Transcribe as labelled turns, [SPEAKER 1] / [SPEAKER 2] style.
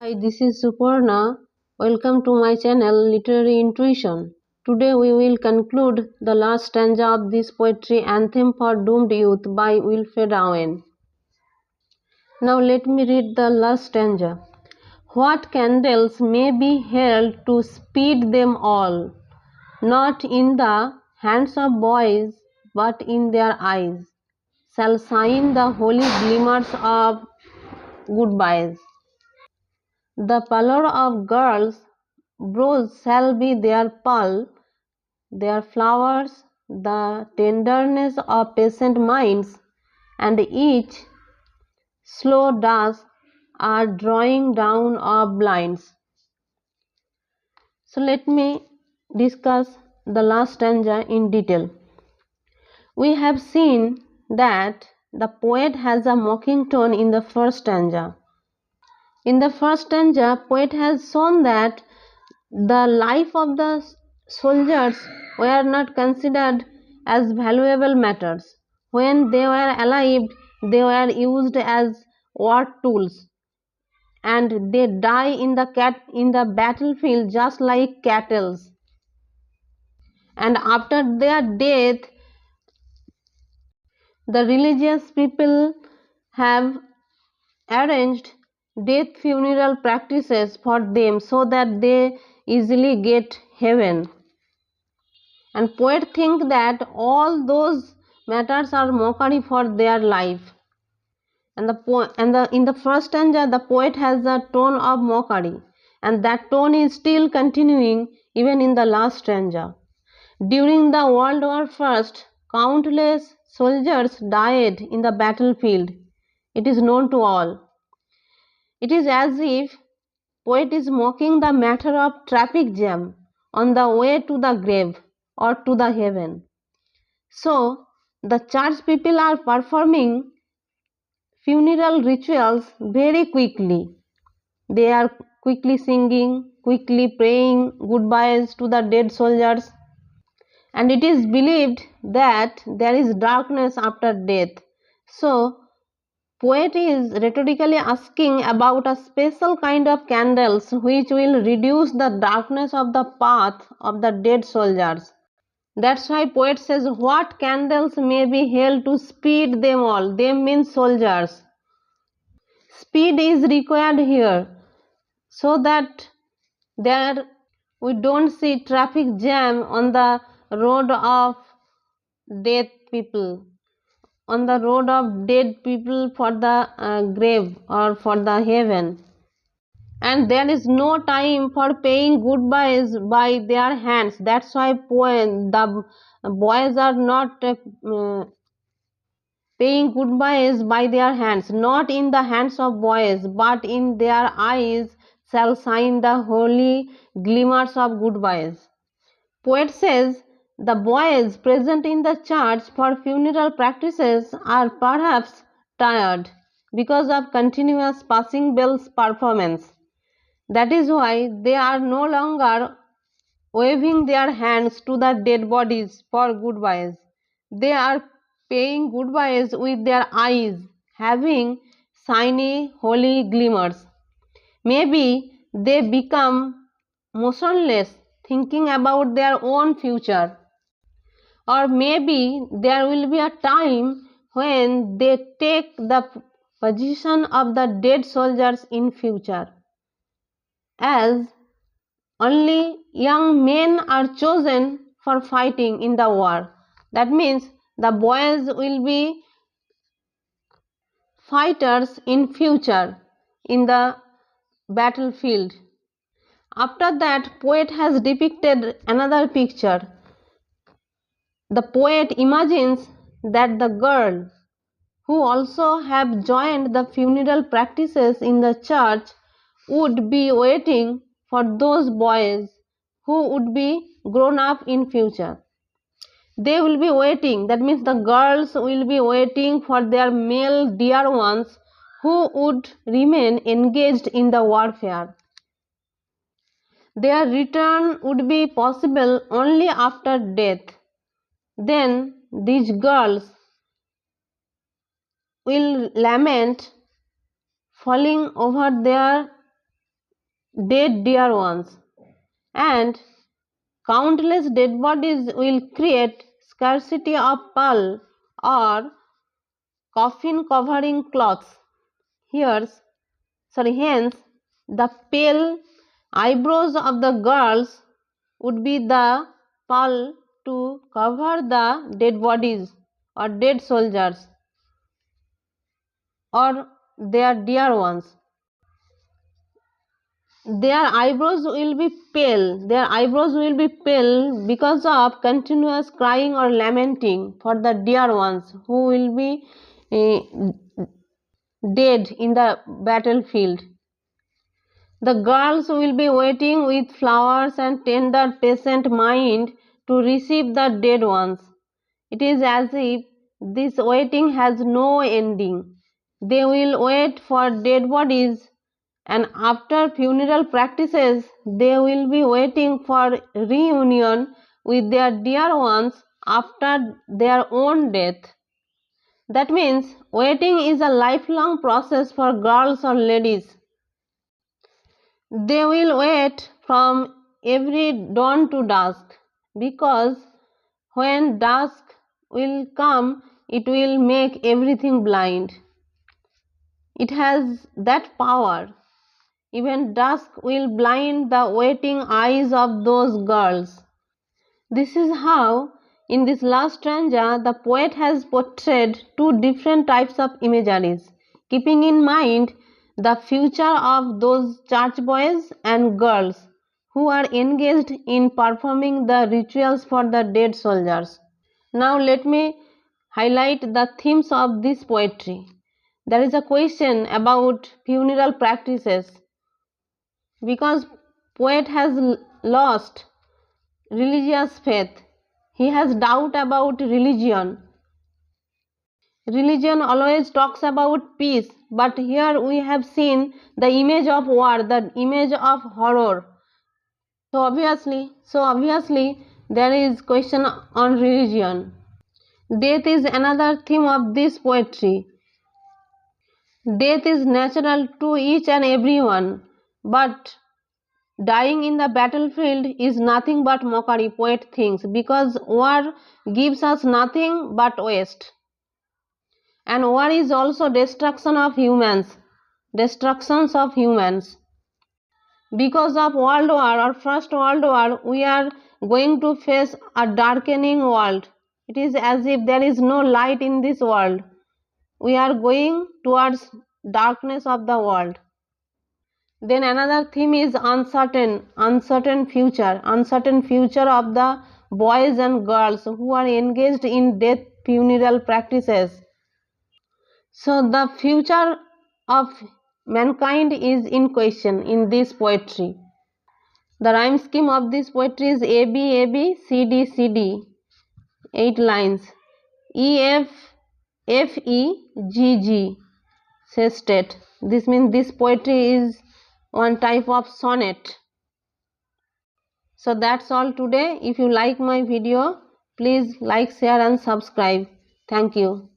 [SPEAKER 1] Hi, this is Suparna. Welcome to my channel Literary Intuition. Today we will conclude the last stanza of this poetry Anthem for Doomed Youth by Wilfred Owen. Now let me read the last stanza. What candles may be held to speed them all, not in the hands of boys, but in their eyes, shall shine the holy glimmers of goodbyes. The pallor of girls' brows shall be their pearl, their flowers the tenderness of patient minds, and each slow dusk are drawing down of blinds. So let me discuss the last stanza in detail. We have seen that the poet has a mocking tone in the first stanza. In the first stanza, poet has shown that the life of the soldiers were not considered as valuable matters. When they were alive, they were used as war tools, and they die in the battlefield just like cattle. And after their death, the religious people have arranged death funeral practices for them so that they easily get heaven. And poet think that all those matters are mockery for their life. And in the first stanza, the poet has a tone of mockery, and that tone is still continuing even in the last stanza. During the World War I, countless soldiers died in the battlefield. It is known to all. It is as if poet is mocking the matter of traffic jam on the way to the grave or to the heaven. So the church people are performing funeral rituals very quickly. They are quickly singing, quickly praying goodbyes to the dead soldiers, and it is believed that there is darkness after death. So poet is rhetorically asking about a special kind of candles which will reduce the darkness of the path of the dead soldiers. That's why poet says, what candles may be held to speed them all? Them means soldiers. Speed is required here so that there we don't see traffic jam on the road of dead people, on the road of dead people for the grave or for the heaven. And there is no time for paying goodbyes by their hands. That's why the boys are not paying goodbyes by their hands, not in the hands of boys, but in their eyes shall shine the holy glimmers of goodbyes. Poet says the boys present in the church for funeral practices are perhaps tired because of continuous passing bells performance. That is why they are no longer waving their hands to the dead bodies for goodbyes. They are paying goodbyes with their eyes, having shiny, holy glimmers. Maybe they become motionless, thinking about their own future. Or maybe there will be a time when they take the position of the dead soldiers in future, as only young men are chosen for fighting in the war. That means the boys will be fighters in future in the battlefield. After that, poet has depicted another picture. The poet imagines that the girl who also have joined the funeral practices in the church would be waiting for those boys who would be grown up in future. They will be waiting, that means the girls will be waiting for their male dear ones who would remain engaged in the warfare. Their return would be possible only after death. Then these girls will lament, falling over their dead dear ones, and countless dead bodies will create scarcity of pall or coffin covering cloths. Hence, the pale eyebrows of the girls would be the pall to cover the dead bodies or dead soldiers or their dear ones. Their eyebrows will be pale because of continuous crying or lamenting for the dear ones who will be dead in the battlefield. The girls will be waiting with flowers and tender patient mind to receive the dead ones. It is as if this waiting has no ending. They will wait for dead bodies, and after funeral practices they will be waiting for reunion with their dear ones after their own death. That means waiting is a lifelong process for girls or ladies. They will wait from every dawn to dusk, because when dusk will come, it will make everything blind. It has that power. Even dusk will blind the waiting eyes of those girls. This is how, in this last stanza, the poet has portrayed two different types of imageries, keeping in mind the future of those church boys and girls who are engaged in performing the rituals for the dead soldiers. Now let me highlight the themes of this poetry. There is a question about funeral practices, because poet has lost religious faith. He has doubt about religion. Religion always talks about peace, but here we have seen the image of war, the image of horror. So obviously there is question on religion. Death is another theme of this poetry. Death is natural to each and everyone, but dying in the battlefield is nothing but mockery, poet thinks, because war gives us nothing but waste. And war is also destructions of humans. Because of World War or First World War, we are going to face a darkening world. It is as if there is no light in this world. We are going towards darkness of the world. Then another theme is uncertain future of the boys and girls who are engaged in death funeral practices. So the future of mankind is in question in this poetry. The rhyme scheme of this poetry is A B A B C D C D, 8 lines. E F F E G G, sestet. This means this poetry is one type of sonnet. So that's all today. If you like my video, please like, share and subscribe. Thank you.